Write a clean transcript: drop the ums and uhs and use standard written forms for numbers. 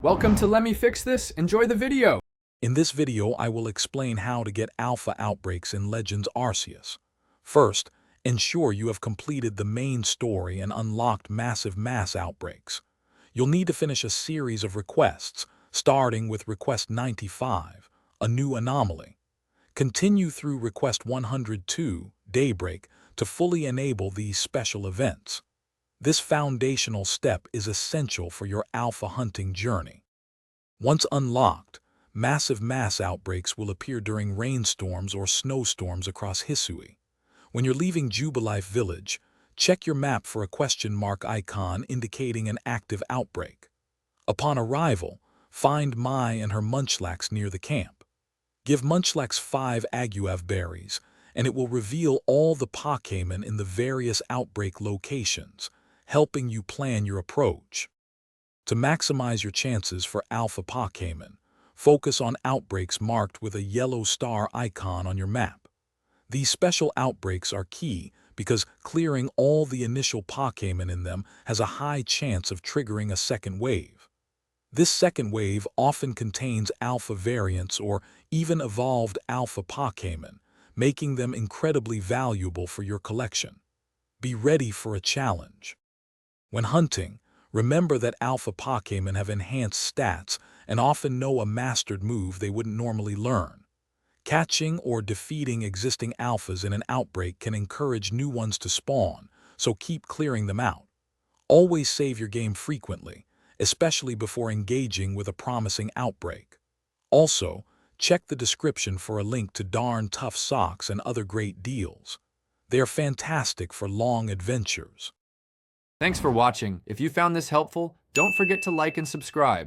Welcome to Let Me Fix This. Enjoy the video. In this video, I will explain how to get Alpha Outbreaks in Legends Arceus. First, ensure you have completed the main story and unlocked massive mass outbreaks. You'll need to finish a series of requests, starting with Request 95, a new anomaly. Continue through Request 102, Daybreak, to fully enable these special events. This foundational step is essential for your alpha hunting journey. Once unlocked, massive mass outbreaks will appear during rainstorms or snowstorms across Hisui. When you're leaving Jubilife Village, check your map for a question mark icon indicating an active outbreak. Upon arrival, find Mai and her Munchlax near the camp. Give Munchlax 5 Aguave berries, and it will reveal all the Pokémon in the various outbreak locations, helping you plan your approach. To maximize your chances for Alpha Pokémon, focus on outbreaks marked with a yellow star icon on your map. These special outbreaks are key because clearing all the initial Pokémon in them has a high chance of triggering a second wave. This second wave often contains Alpha variants or even evolved Alpha Pokémon, making them incredibly valuable for your collection. Be ready for a challenge. When hunting, remember that Alpha Pokémon have enhanced stats and often know a mastered move they wouldn't normally learn. Catching or defeating existing Alphas in an outbreak can encourage new ones to spawn, so keep clearing them out. Always save your game frequently, especially before engaging with a promising outbreak. Also, check the description for a link to Darn Tough Socks and other great deals. They are fantastic for long adventures. Thanks for watching. If you found this helpful, don't forget to like and subscribe.